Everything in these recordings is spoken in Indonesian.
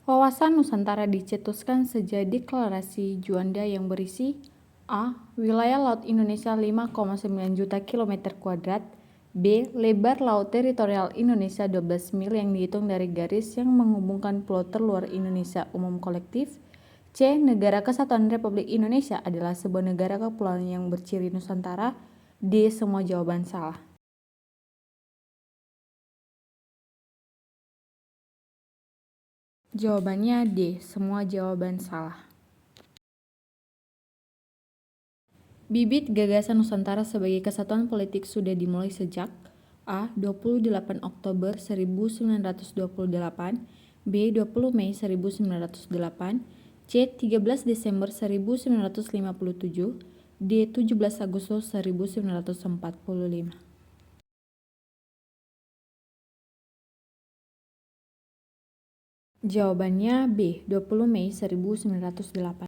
Wawasan Nusantara dicetuskan sejak Deklarasi Juanda yang berisi A. Wilayah laut Indonesia 5,9 juta kilometer kuadrat. B. Lebar laut teritorial Indonesia 12 mil yang dihitung dari garis yang menghubungkan pulau terluar Indonesia umum kolektif. C. Negara Kesatuan Republik Indonesia adalah sebuah negara kepulauan yang berciri Nusantara. D. Semua jawaban salah. Jawabannya D. Semua jawaban salah. Bibit gagasan Nusantara sebagai kesatuan politik sudah dimulai sejak A. 28 Oktober 1928, B. 20 Mei 1908, C. 13 Desember 1957, D. 17 Agustus 1945. Jawabannya B. 20 Mei 1908.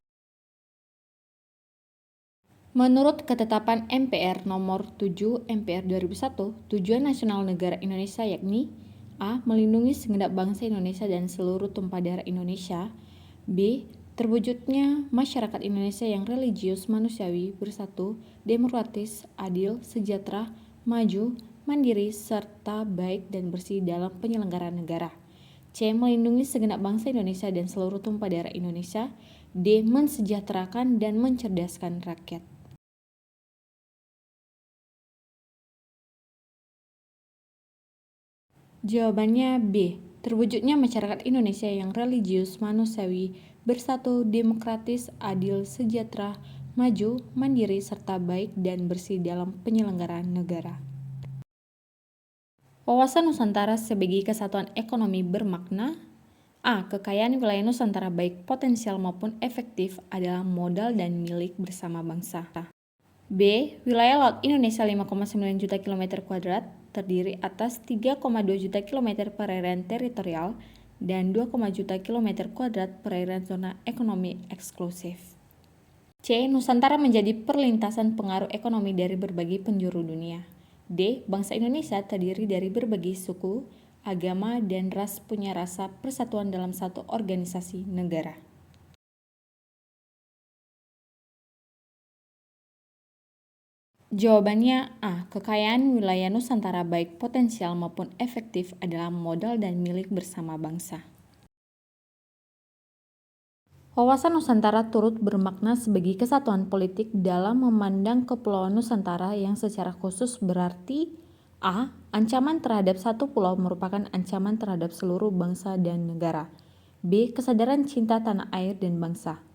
Menurut ketetapan MPR nomor 7 MPR 2001, tujuan nasional negara Indonesia yakni A. Melindungi segenap bangsa Indonesia dan seluruh tumpah darah Indonesia. B. Terwujudnya masyarakat Indonesia yang religius, manusiawi, bersatu, demokratis, adil, sejahtera, maju, mandiri, serta baik dan bersih dalam penyelenggaraan negara. C. Melindungi segenap bangsa Indonesia dan seluruh tumpah darah Indonesia. D. Mensejahterakan dan mencerdaskan rakyat. Jawabannya B. Terwujudnya masyarakat Indonesia yang religius, manusiawi, bersatu, demokratis, adil, sejahtera, maju, mandiri, serta baik dan bersih dalam penyelenggaraan negara. Wawasan Nusantara sebagai kesatuan ekonomi bermakna A. Kekayaan wilayah Nusantara baik potensial maupun efektif adalah modal dan milik bersama bangsa. B. Wilayah laut Indonesia 5,9 juta kilometer kuadrat terdiri atas 3,2 juta kilometer perairan teritorial dan 2, juta kilometer kuadrat perairan zona ekonomi eksklusif. C. Nusantara menjadi perlintasan pengaruh ekonomi dari berbagai penjuru dunia. D. Bangsa Indonesia terdiri dari berbagai suku, agama, dan ras punya rasa persatuan dalam satu organisasi negara. Jawabannya A. Kekayaan wilayah Nusantara baik potensial maupun efektif adalah modal dan milik bersama bangsa. Wawasan Nusantara turut bermakna sebagai kesatuan politik dalam memandang Kepulauan Nusantara yang secara khusus berarti A. Ancaman terhadap satu pulau merupakan ancaman terhadap seluruh bangsa dan negara. B. Kesadaran cinta tanah air dan bangsa.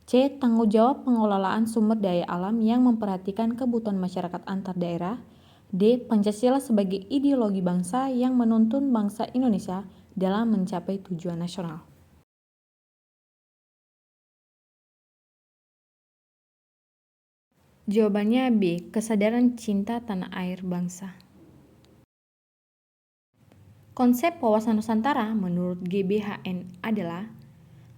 C. Tanggung jawab pengelolaan sumber daya alam yang memperhatikan kebutuhan masyarakat antar daerah. D. Pancasila sebagai ideologi bangsa yang menuntun bangsa Indonesia dalam mencapai tujuan nasional. Jawabannya B. Kesadaran cinta tanah air bangsa. Konsep wawasan Nusantara menurut GBHN adalah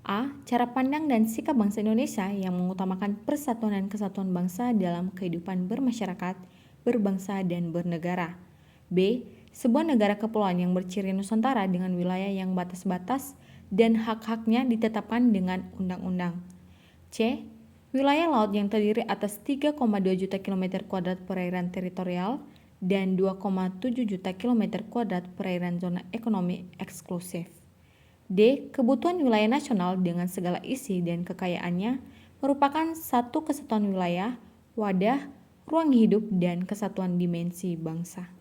A. Cara pandang dan sikap bangsa Indonesia yang mengutamakan persatuan dan kesatuan bangsa dalam kehidupan bermasyarakat, berbangsa, dan bernegara. B. Sebuah negara kepulauan yang berciri Nusantara dengan wilayah yang batas-batas dan hak-haknya ditetapkan dengan undang-undang. C. Wilayah laut yang terdiri atas 3,2 juta kilometer kuadrat perairan teritorial dan 2,7 juta kilometer kuadrat perairan zona ekonomi eksklusif. D. Kebutuhan wilayah nasional dengan segala isi dan kekayaannya merupakan satu kesatuan wilayah, wadah, ruang hidup, dan kesatuan dimensi bangsa.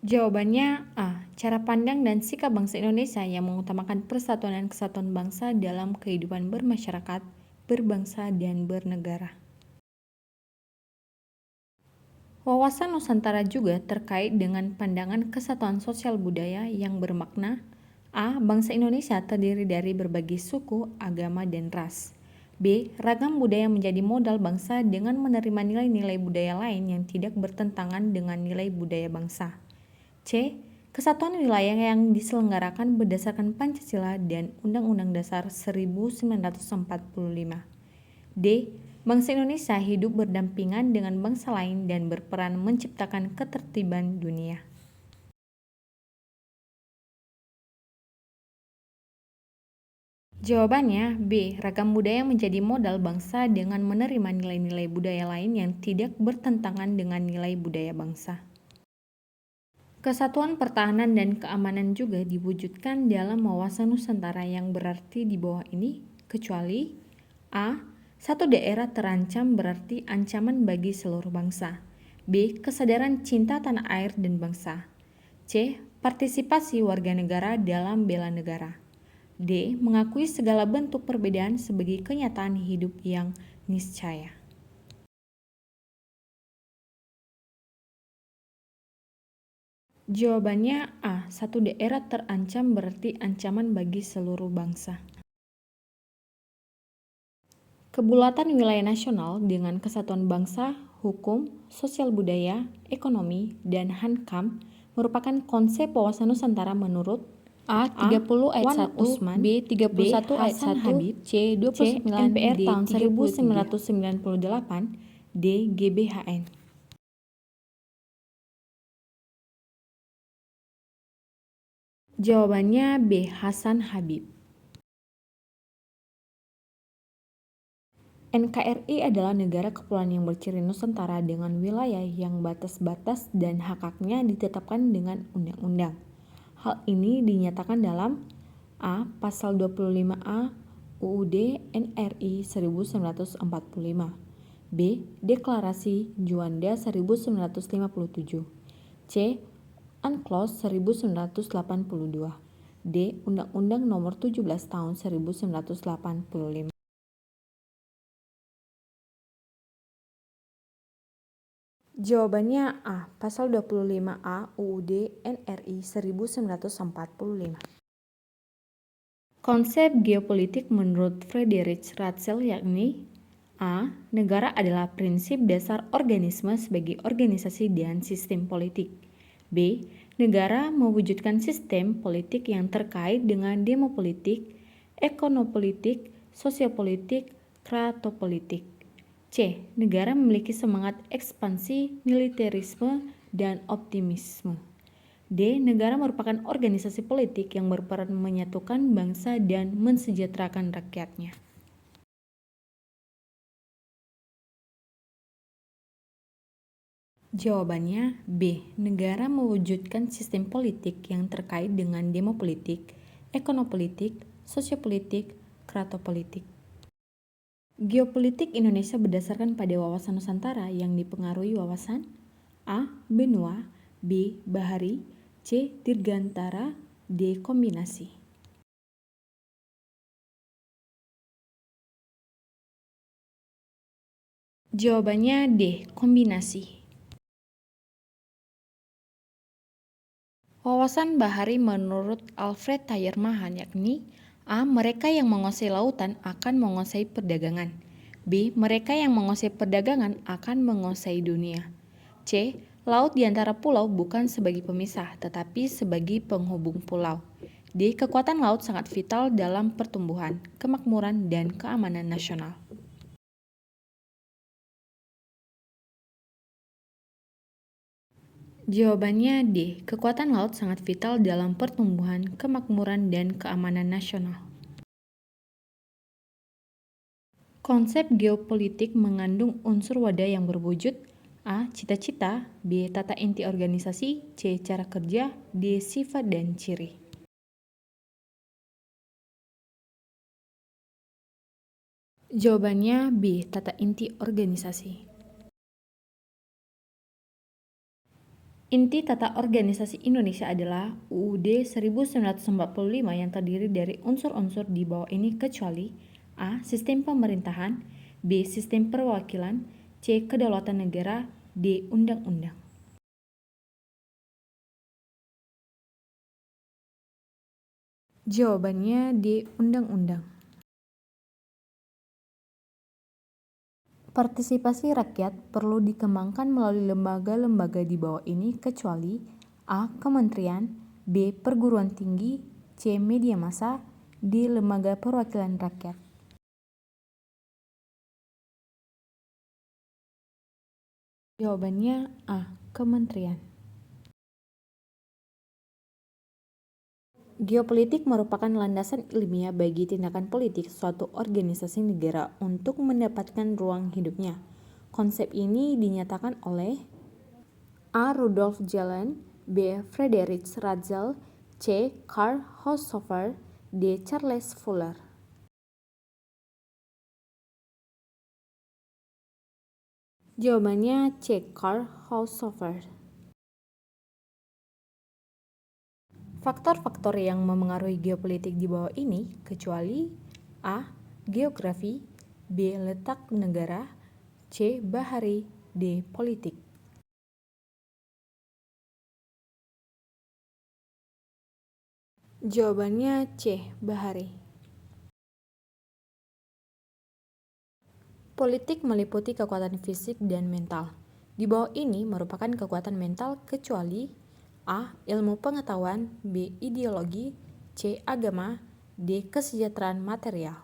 Jawabannya A. Cara pandang dan sikap bangsa Indonesia yang mengutamakan persatuan dan kesatuan bangsa dalam kehidupan bermasyarakat, berbangsa, dan bernegara. Wawasan Nusantara juga terkait dengan pandangan kesatuan sosial budaya yang bermakna A. Bangsa Indonesia terdiri dari berbagai suku, agama, dan ras. B. Ragam budaya menjadi modal bangsa dengan menerima nilai-nilai budaya lain yang tidak bertentangan dengan nilai budaya bangsa. C. Kesatuan wilayah yang diselenggarakan berdasarkan Pancasila dan Undang-Undang Dasar 1945. D. Bangsa Indonesia hidup berdampingan dengan bangsa lain dan berperan menciptakan ketertiban dunia. Jawabannya B. Ragam budaya menjadi modal bangsa dengan menerima nilai-nilai budaya lain yang tidak bertentangan dengan nilai budaya bangsa. Kesatuan pertahanan dan keamanan juga diwujudkan dalam wawasan Nusantara yang berarti di bawah ini, kecuali A. Satu daerah terancam berarti ancaman bagi seluruh bangsa. B. Kesadaran cinta tanah air dan bangsa. C. Partisipasi warga negara dalam bela negara. D. Mengakui segala bentuk perbedaan sebagai kenyataan hidup yang niscaya. Jawabannya A. Satu daerah terancam berarti ancaman bagi seluruh bangsa. Kebulatan wilayah nasional dengan kesatuan bangsa, hukum, sosial budaya, ekonomi, dan hankam merupakan konsep wawasan Nusantara menurut A. 30 ayat 1, Usman, B. 31 ayat 1, C. 29, NPR tahun 1998, D. GBHN. Jawabannya B. Hasan Habib. NKRI adalah negara kepulauan yang berciri Nusantara dengan wilayah yang batas-batas dan hak-haknya ditetapkan dengan undang-undang. Hal ini dinyatakan dalam A. Pasal 25A UUD NRI 1945, B. Deklarasi Juanda 1957, C. Unclos 1982, D. Undang-Undang Nomor 17 Tahun 1985. Jawabannya A. Pasal 25A UUD NRI 1945. Konsep geopolitik menurut Friedrich Ratzel yakni A. Negara adalah prinsip dasar organisme sebagai organisasi dan sistem politik. B. Negara mewujudkan sistem politik yang terkait dengan demopolitik, ekonopolitik, sosiopolitik, kratopolitik. C. Negara memiliki semangat ekspansi, militerisme, dan optimisme. D. Negara merupakan organisasi politik yang berperan menyatukan bangsa dan mensejahterakan rakyatnya. Jawabannya B. Negara mewujudkan sistem politik yang terkait dengan demopolitik, ekonopolitik, sosiopolitik, kratopolitik. Geopolitik Indonesia berdasarkan pada wawasan Nusantara yang dipengaruhi wawasan A. Benua, B. Bahari, C. Dirgantara, D. Kombinasi. Jawabannya D. Kombinasi. Wawasan bahari menurut Alfred Thayer Mahan yakni A. Mereka yang menguasai lautan akan menguasai perdagangan. B. Mereka yang menguasai perdagangan akan menguasai dunia. C. Laut di antara pulau bukan sebagai pemisah, tetapi sebagai penghubung pulau. D. Kekuatan laut sangat vital dalam pertumbuhan, kemakmuran, dan keamanan nasional. Jawabannya D. Kekuatan laut sangat vital dalam pertumbuhan, kemakmuran, dan keamanan nasional. Konsep geopolitik mengandung unsur wadah yang berwujud A. Cita-cita, B. Tata inti organisasi, C. Cara kerja, D. Sifat dan ciri. Jawabannya B. Tata inti organisasi. Inti tata organisasi Indonesia adalah UUD 1945 yang terdiri dari unsur-unsur di bawah ini kecuali A. Sistem pemerintahan, B. Sistem perwakilan, C. Kedaulatan negara, D. Undang-undang. Jawabannya D. Undang-undang. Partisipasi rakyat perlu dikembangkan melalui lembaga-lembaga di bawah ini kecuali A. Kementerian, B. Perguruan tinggi, C. Media massa, D. Lembaga perwakilan rakyat. Jawabannya A. Kementerian. Geopolitik merupakan landasan ilmiah bagi tindakan politik suatu organisasi negara untuk mendapatkan ruang hidupnya. Konsep ini dinyatakan oleh A. Rudolf Jelen, B. Friedrich Ratzel, C. Karl Haushofer, D. Charles Fuller. Jawabannya C. Karl Haushofer. Faktor-faktor yang memengaruhi geopolitik di bawah ini kecuali A. Geografi, B. Letak negara, C. Bahari, D. Politik. Jawabannya C. Bahari. Politik meliputi kekuatan fisik dan mental. Di bawah ini merupakan kekuatan mental kecuali A. Ilmu pengetahuan, B. Ideologi, C. Agama, D. Kesejahteraan material.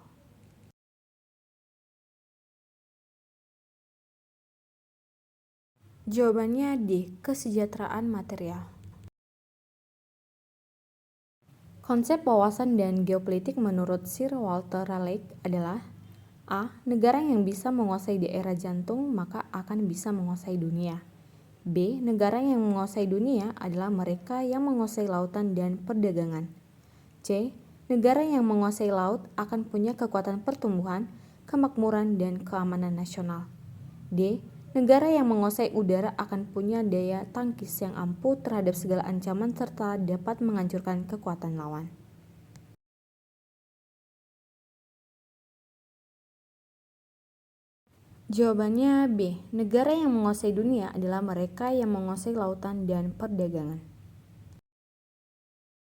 Jawabannya D. Kesejahteraan material. Konsep wawasan dan geopolitik menurut Sir Walter Raleigh adalah A. Negara yang bisa menguasai daerah jantung maka akan bisa menguasai dunia. B. Negara yang menguasai dunia adalah mereka yang menguasai lautan dan perdagangan. C. Negara yang menguasai laut akan punya kekuatan pertumbuhan, kemakmuran, dan keamanan nasional. D. Negara yang menguasai udara akan punya daya tangkis yang ampuh terhadap segala ancaman serta dapat menghancurkan kekuatan lawan. Jawabannya B. Negara yang menguasai dunia adalah mereka yang menguasai lautan dan perdagangan.